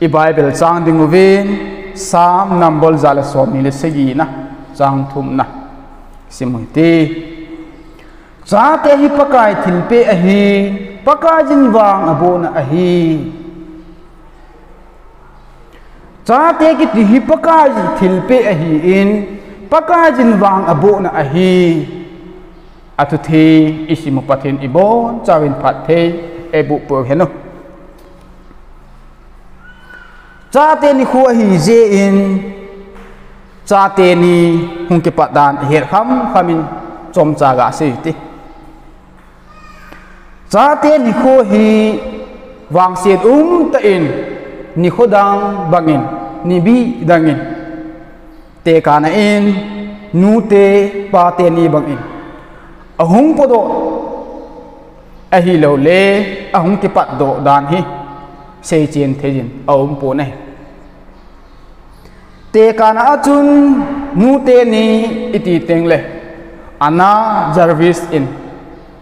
i Bible chang dinguvin Psalm nambol zala som ni le segi na chang thum na simuti cha te hi pakai thilpe a hi pakajin wang abona a hi cha te ki ti hi pakaj thilpe a hi in pakajin wang abona a hi atu thi isimu pathin ibon chawin phat the ebu por heno cha te ni khu hi je in cha te ni hung ke padan her kham khamin chom cha ga se ti cha te ni khu hi wang siet ta in ni khodang bangin ni bi dangin te kana in nu te pa te ni bangin ahung podo ahi lo le ahung ke pat do dan hi se chen thejin aum po ne te kana achun nu te ni iti tengle Anna Jarvis in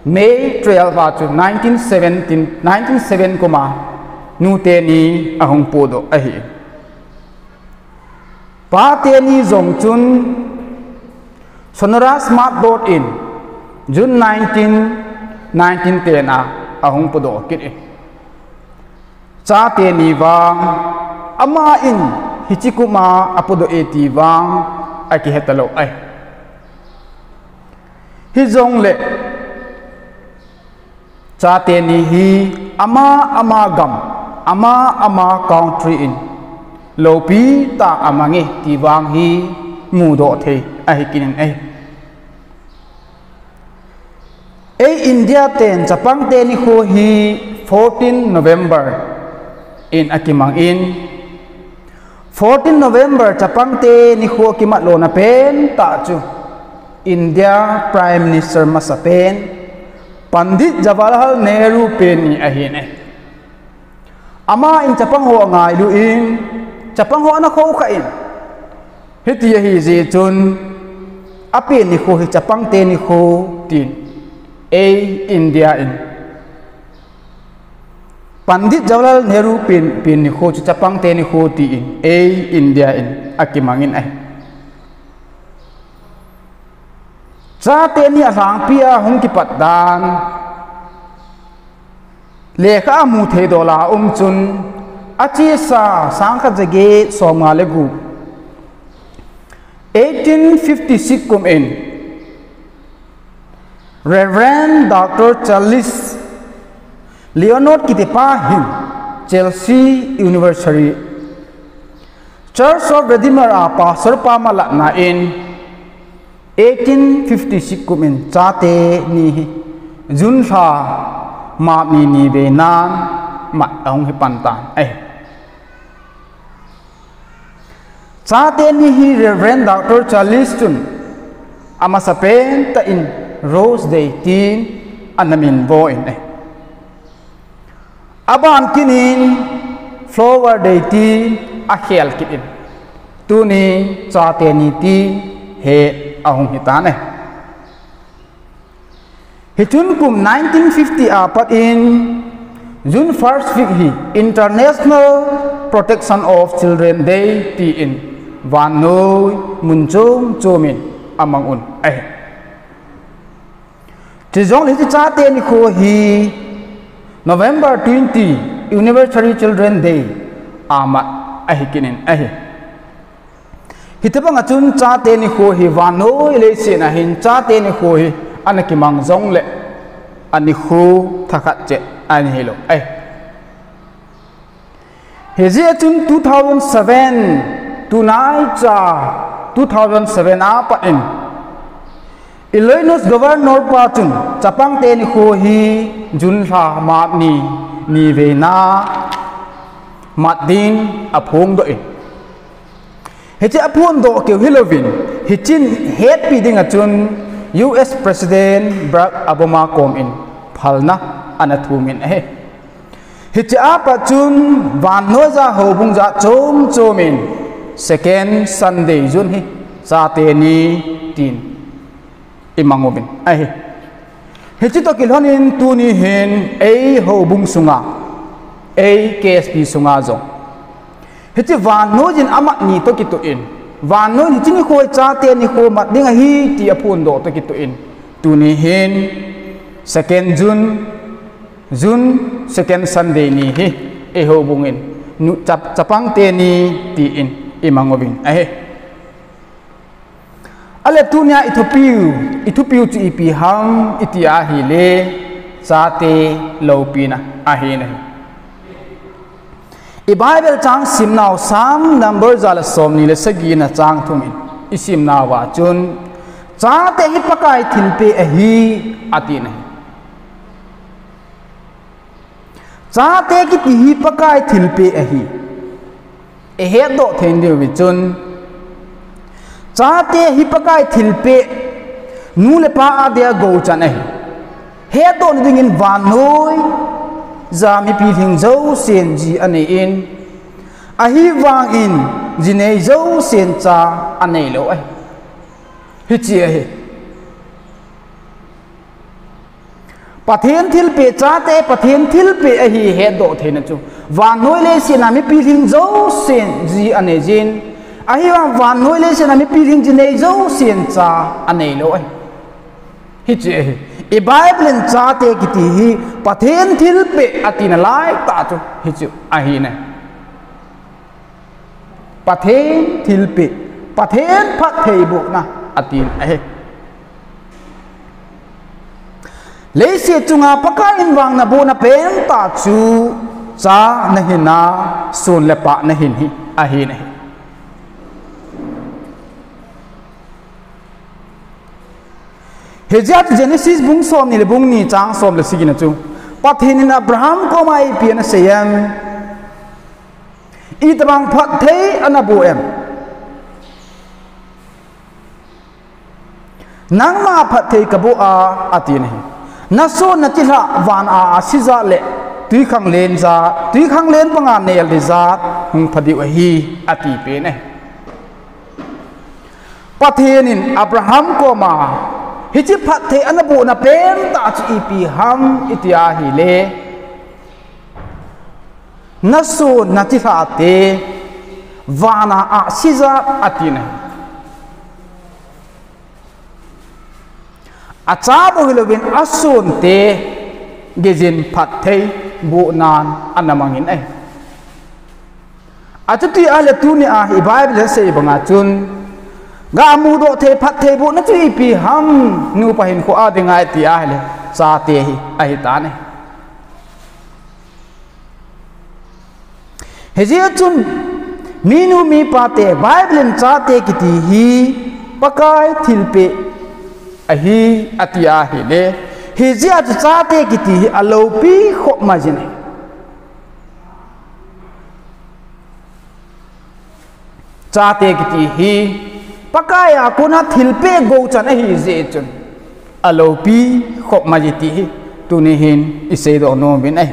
May 12 1907 kuma nu te ni ahung podo ahi pa te ni zong chun Sonora Smart Board in June 1910 ahung podo kit cha te ni wang ama in hichikuma apodo eti wang aki hetalo ai hi zong le cha te ni hi ama gam ama country in lopi ta amangi ti wang hi mu do the ai kinin ai India ten Japan ten ni khu hi 14 November in akimang in 14 November Japan te ni khu kimat lo na pen ta chu India Prime Minister masapen Pandit Jawaharlal Nehru pen ni ahin ama in Japan ho ngai lu in Japan ho na kho kha in hiti hi ji chun apen ni khu hi Japan te ni khu tin India in Pandit Jawaharlal Nehru pin ni khu chu Japan te ni khu ti in India in akimangin ai cha te ni asang pia hung ki pat dan lekha mu the dola chun achi sa sang kha jage somga le gu 1856 kum in Reverend Dr. Charles Leonard Kitepa him Chelsea University Church of Redeemer pastor pamala na in 1856 kumin chate ni jun tha ma ni be nan ma ong hi pantan ai chate ni hi Reverend Dr. Charles chun ama sapen ta in Rose Day tin anamin bo in ai aban kinin Flower Day tin a khel kitin tu ni chate ni ti he ahung hitan ai hitun kum 1950 pat in June 1st week hi International Protection of Children Day ti in van noi munchom chomin amang un ai ti jong li cha te ni kho hi November 20 Universal Children Day amat ai kinin ai hitapang achun cha te ni kho hi van noi le se na hin cha te ni kho hi anaki mang jong le ani khu thakhat che ani helo ai heje chun 2007 tunai cha 2007 pa in Illinois Governor pa chun chapang te ni kho hi jun tha ma ni ve na madin aphong do in heje aphon do ke Halloween hichin head piding achun US President Barack Obama kom in phalna anathumin hichi apa chun van noza hobung ja chomin second Sunday jun hi sa te ni tin imangobin hichi to kilhonin tu ni hin hobung sunga KSP sunga zo hết chỉ van nói jin amat ni to kitu in van nói chỉ ni khôi cha te ni khô mặt ding hi ti apun do to kitu in tu ni hin second June second Sunday ni hi e ho bungin nu chapang te ni ti in imangobin ahe ale tunia Ethiopia chu ipi ham itia hi le cha te lopina ahe nahi i Bible chang sim naw sam number zal som ni le sagi na chang thumin isim na wa chun cha te hi pakai thilpe ahi ati nahi cha te ki ti hi pakai thilpe ahi e he do then de wi chun cha te hi pakai thilpe nu le pa a de go chan ahi he do ni ding in van noi za mi pi thing zo sen ji ane in ahi wang in jinei zo sen cha ane lo ai hi chi ahi pathen thil pe cha te pathen thil pe ahi he do the na chu van noi le sin ami pi thing zo sen ji ane jin ahi van noi le sin ami pi thing jinei zo sen cha ane lo ai hi chi ahi e Bible cha te kiti hi pathen thil pe atina lai ta chu hi chu ahi ne pathen thil pe pathen phat thei bu na atin ahe le se chunga paka in wang na bo na pen ta chu cha na hina sun le pa na hin hi ahi ne Hejat Genesis bung som ni le bung ni chang som le sigina chu pathin in Abraham ko mai pian sayam itrang phat thei anabu em nang ma phat thei kabu a atin hi na so na ti la van a siza le tui khang len panga nel de za hung phadi wa hi ati pe ne pathin in Abraham ko ma hi chi phat the anabu na pen ta chi ipi ham itia hi le nasu natifa te vana a siza atine acha bo hilovin asun te gezin phat thei bu nan anamangin ai atuti ale tuni a hi Bible se banga chun ga mu do the phat the bu na chi pi ham nu pa hin ko a de ngai ti a le cha te hi a hi ta ne he je chun minu mi pa te Bible cha te ki ti hi pakai thil pe a hi atia hi le he je cha te ki ti hi alo pi kho ma jin cha te ki ti hi pakaya kuna thilpe go chan hi je chun alopi khop majiti tuni hin ise do no bin ai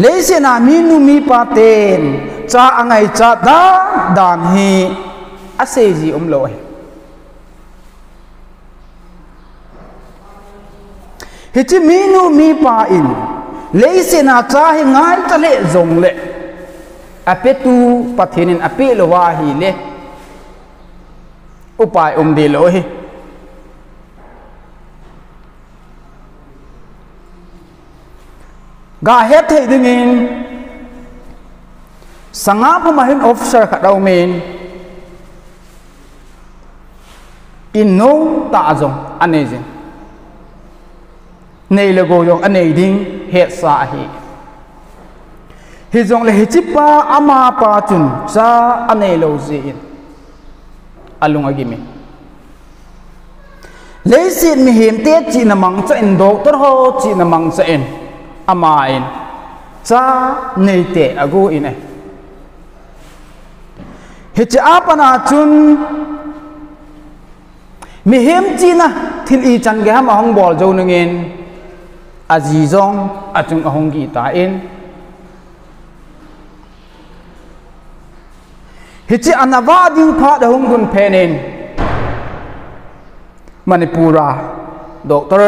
leise na minu mi paten cha angai cha da dan hi ase ji lo ai hichi minu mi pa in leise na cha hi ngai ta le zong le apetu pathinin ape lo wa hi le upai de lo hi ga het thei dingin sanga phamahin officer khadau men in no ta jong anejin nei le go jong anei ding het sa hi hi jong le hi chipa ama pa chun cha anei lo zin alunga gimi leisin mi him te chi na mang cha in doctor ho chi na mang cha in ama in cha nei te agu in e hi cha apana chun mi him chi na thil i chan ge ham hong bol jo nangin aji jong achung ahong gi ta in hichi anawa ding pha da hung gun phenin Manipura doctor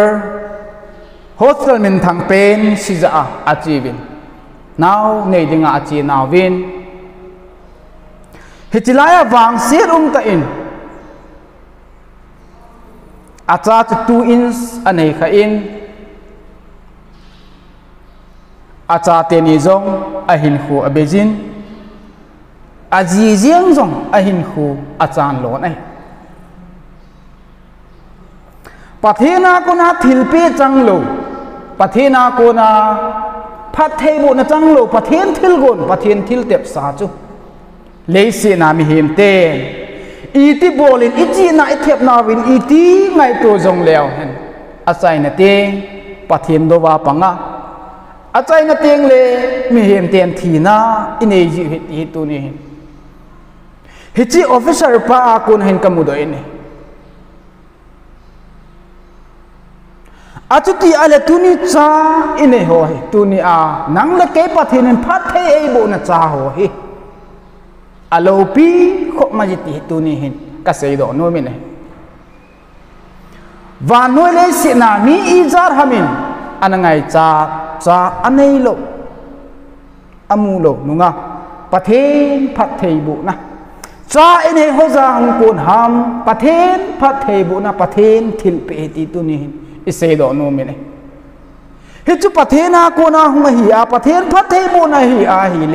hospital min thang pen siza achibin nào nei dinga chi nào vin hichilaya wang sir ta in acha chu 2 inch anei kha in acha te ni zong ahin khu abejin aji jiang zong ahin khu achan lo nai pathena ko na thilpe changlo pathena ko na phat thei bo na changlo pathen thil gon pathen thil tep sa chu leisi na mi him te iti bolin ichi na ithep na win iti ngai to zong leo hen asai na te pathen do wa panga achai na teng le mi him ten thina inei ji hi tu ni hichi officer pa kun hen kamudo ine achuti ale tuni cha ine ho hi tuni a nang le ke pathin phat the ei bo na cha ho hi alopi kho ma ji ti tuni hin ka sei do no mi ne wa no le si na mi izar hamin anangai cha cha anei lo amu lo nunga pathin phat thei bu na cha ine ho za hang kun ham pathin phat thei bu na pathin thil pe ti tuni hin isei do no mi ne hi chu pathena ko na hung hi a pathen phat thei bo na hi a hi le